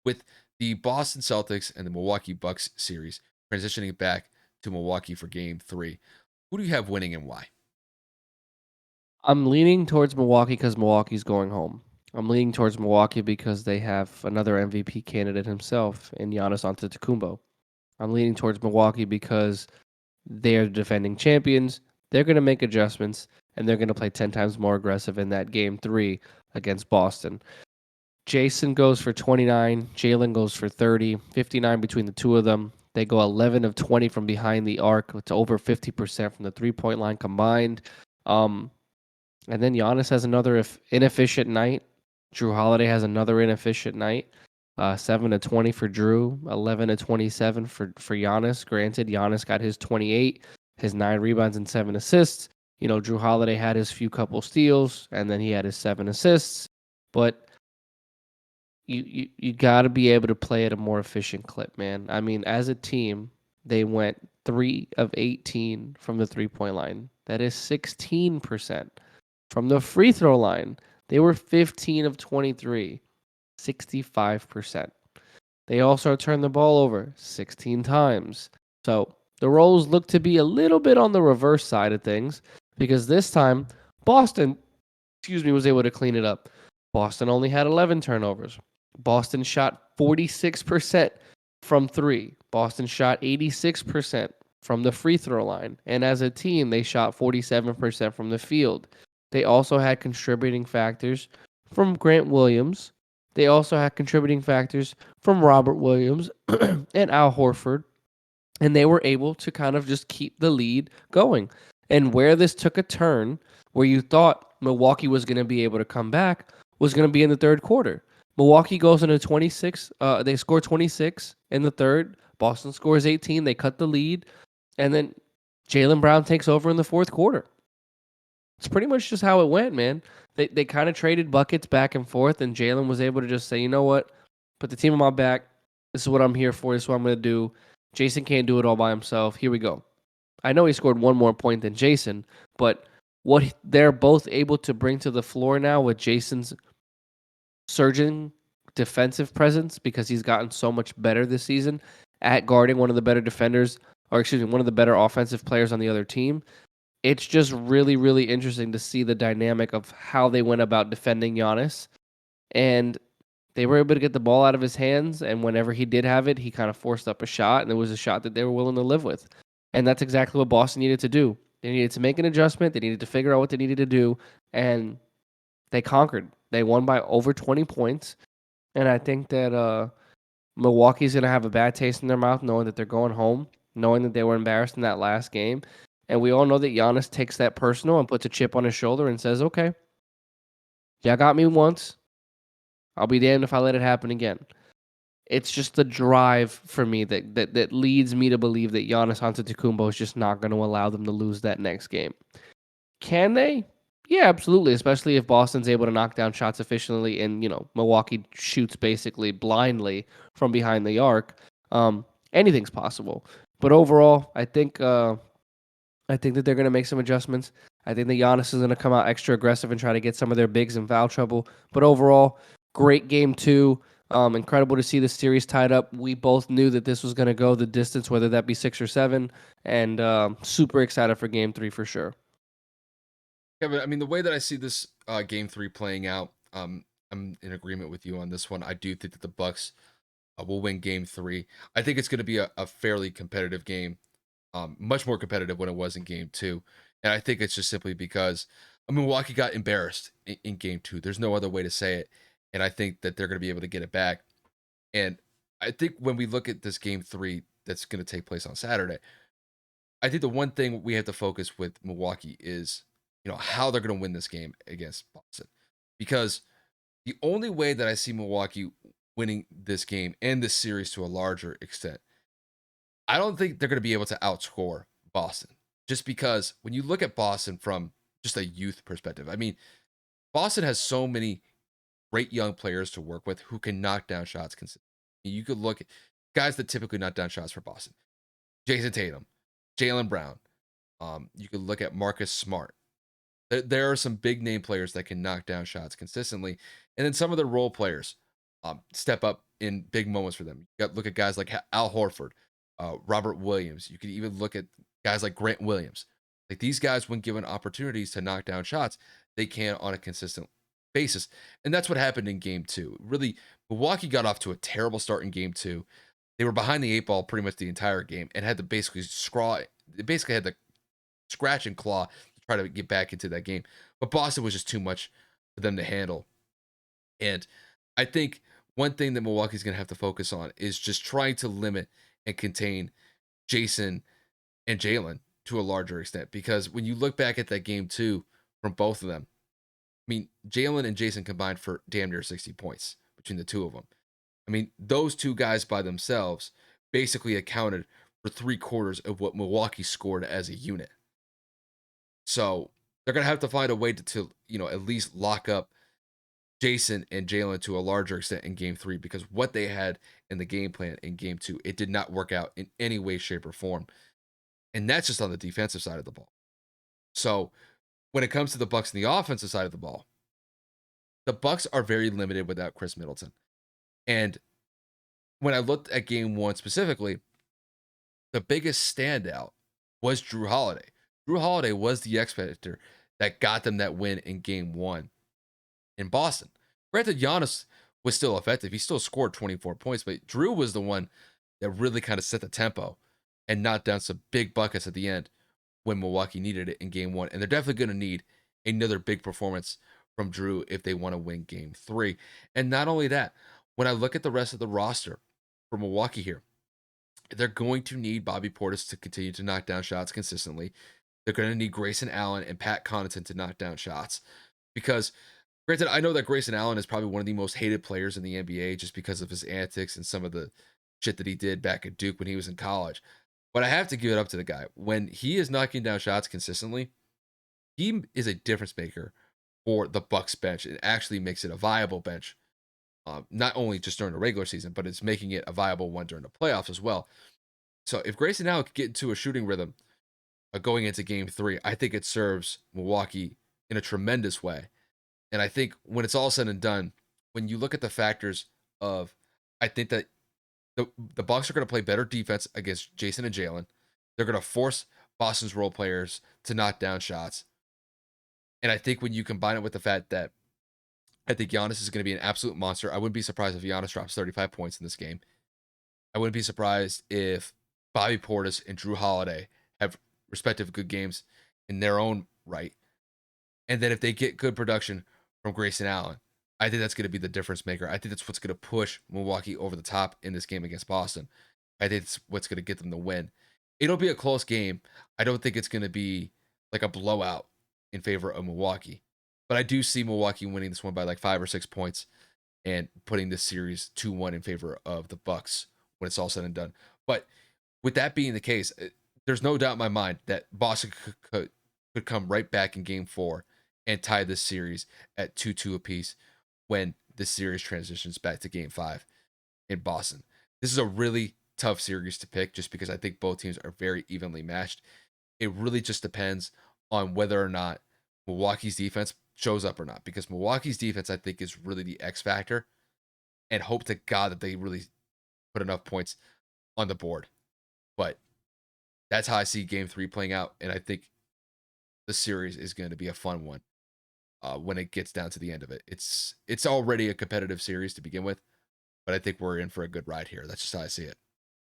With the Boston Celtics and the Milwaukee Bucks series transitioning back to Milwaukee for game three, who do you have winning and why? I'm leaning towards Milwaukee because Milwaukee's going home. I'm leaning towards Milwaukee because they have another MVP candidate himself in Giannis Antetokounmpo. I'm leaning towards Milwaukee because they're the defending champions. They're going to make adjustments and they're going to play 10 times more aggressive in that game 3 against Boston. Jason goes for 29, Jalen goes for 30, 59 between the two of them. They go 11 of 20 from behind the arc to over 50% from the three-point line combined. Um, and then Giannis has another inefficient night. Drew Holiday has another inefficient night. 7 to 20 for Drew, 11 to 27 for Giannis. Granted, Giannis got his 28, his 9 rebounds and 7 assists. You know, Drew Holiday had his few couple steals, and then he had his 7 assists. But you got to be able to play at a more efficient clip, man. I mean, as a team, they went 3 of 18 from the three-point line. That is 16%. From the free throw line, they were 15 of 23, 65%. They also turned the ball over 16 times. So the roles look to be a little bit on the reverse side of things because this time Boston, was able to clean it up. Boston only had 11 turnovers. Boston shot 46% from three. Boston shot 86% from the free throw line. And as a team, they shot 47% from the field. They also had contributing factors from Grant Williams. They also had contributing factors from Robert Williams and Al Horford. And they were able to kind of just keep the lead going. And where this took a turn, where you thought Milwaukee was going to be able to come back, was going to be in the third quarter. Milwaukee goes into 26. They score 26 in the third. Boston scores 18. They cut the lead. And then Jaylen Brown takes over in the fourth quarter. It's pretty much just how it went, man. They kind of traded buckets back and forth, and Jaylen was able to just say, you know what? Put the team on my back. This is what I'm here for. This is what I'm going to do. Jason can't do it all by himself. Here we go. I know he scored one more point than Jason, but what they're both able to bring to the floor now with Jason's surging defensive presence because he's gotten so much better this season at guarding one of the better defenders, or excuse me, one of the better offensive players on the other team. It's just really, really interesting to see the dynamic of how they went about defending Giannis. And they were able to get the ball out of his hands, and whenever he did have it, he kind of forced up a shot, and it was a shot that they were willing to live with. And that's exactly what Boston needed to do. They needed to make an adjustment. They needed to figure out what they needed to do, and they conquered. They won by over 20 points, and I think that Milwaukee's going to have a bad taste in their mouth knowing that they're going home, knowing that they were embarrassed in that last game. And we all know that Giannis takes that personal and puts a chip on his shoulder and says, okay, y'all got me once. I'll be damned if I let it happen again. It's just the drive for me that leads me to believe that Giannis Antetokounmpo is just not going to allow them to lose that next game. Can they? Yeah, absolutely. Especially if Boston's able to knock down shots efficiently, and Milwaukee shoots basically blindly from behind the arc. Anything's possible. But overall, I think that they're going to make some adjustments. I think that Giannis is going to come out extra aggressive and try to get some of their bigs in foul trouble. But overall, great game 2. Incredible to see the series tied up. We both knew that this was going to go the distance, whether that be 6 or 7. And super excited for game 3 for sure. Kevin, I mean, the way that I see this game three playing out, I'm in agreement with you on this one. I do think that the Bucks will win game three. I think it's going to be a fairly competitive game, much more competitive when it was in game two. And I think it's just simply because Milwaukee got embarrassed in game two. There's no other way to say it. And I think that they're going to be able to get it back. And I think when we look at this game three that's going to take place on Saturday, I think the one thing we have to focus with Milwaukee is, how they're going to win this game against Boston. Because the only way that I see Milwaukee winning this game and this series to a larger extent, I don't think they're going to be able to outscore Boston. Just because when you look at Boston from just a youth perspective, I mean, Boston has so many great young players to work with who can knock down shots consistently. You could look at guys that typically knock down shots for Boston: Jason Tatum, Jaylen Brown. You could look at Marcus Smart. There are some big name players that can knock down shots consistently, and then some of the role players step up in big moments for them. You got look at guys like Al Horford, Robert Williams. You could even look at guys like Grant Williams. Like these guys, when given opportunities to knock down shots, they can on a consistent basis. And that's what happened in game two. Really, Milwaukee got off to a terrible start in game two. They were behind the eight ball pretty much the entire game and had to basically they basically had to scratch and claw to try to get back into that game. But Boston was just too much for them to handle. And I think one thing that Milwaukee's going to have to focus on is just trying to limit and contain Jason and Jalen to a larger extent. Because when you look back at that game two from both of them, I mean, Jalen and Jason combined for damn near 60 points between the two of them. I mean, those two guys by themselves basically accounted for three-quarters of what Milwaukee scored as a unit. So they're going to have to find a way to at least lock up Jason and Jalen to a larger extent in game three because what they had in the game plan in game two, it did not work out in any way, shape, or form. And that's just on the defensive side of the ball. So when it comes to the Bucks and the offensive side of the ball, the Bucks are very limited without Chris Middleton. And when I looked at game one specifically, the biggest standout was Drew Holiday. Drew Holiday was the X factor that got them that win in game one in Boston. Granted, Giannis was still effective. He still scored 24 points, but Drew was the one that really kind of set the tempo and knocked down some big buckets at the end when Milwaukee needed it in game one. And they're definitely going to need another big performance from Drew if they want to win game three. And not only that, when I look at the rest of the roster for Milwaukee here, they're going to need Bobby Portis to continue to knock down shots consistently. They're going to need Grayson Allen and Pat Connaughton to knock down shots because granted, I know that Grayson Allen is probably one of the most hated players in the NBA just because of his antics and some of the shit that he did back at Duke when he was in college. But I have to give it up to the guy. When he is knocking down shots consistently, he is a difference maker for the Bucks bench. It actually makes it a viable bench, not only just during the regular season, but it's making it a viable one during the playoffs as well. So if Grayson Allen could get into a shooting rhythm going into game three, I think it serves Milwaukee in a tremendous way. And I think when it's all said and done, when you look at the factors of, I think that the Bucks are going to play better defense against Jason and Jalen. They're going to force Boston's role players to knock down shots. And I think when you combine it with the fact that I think Giannis is going to be an absolute monster, I wouldn't be surprised if Giannis drops 35 points in this game. I wouldn't be surprised if Bobby Portis and Drew Holiday have respective good games in their own right. And then if they get good production from Grayson Allen, I think that's going to be the difference maker. I think that's what's going to push Milwaukee over the top in this game against Boston. I think it's what's going to get them the win. It'll be a close game. I don't think it's going to be like a blowout in favor of Milwaukee. But I do see Milwaukee winning this one by like 5 or 6 points and putting this series 2-1 in favor of the Bucks when it's all said and done. But with that being the case, there's no doubt in my mind that Boston could come right back in game four and tie this series at 2-2 apiece when the series transitions back to game five in Boston. This is a really tough series to pick just because I think both teams are very evenly matched. It really just depends on whether or not Milwaukee's defense shows up or not, because Milwaukee's defense, I think, is really the X factor, and hope to God that they really put enough points on the board. But that's how I see game three playing out. And I think the series is going to be a fun one when it gets down to the end of it. It's already a competitive series to begin with, but I think we're in for a good ride here. That's just how I see it.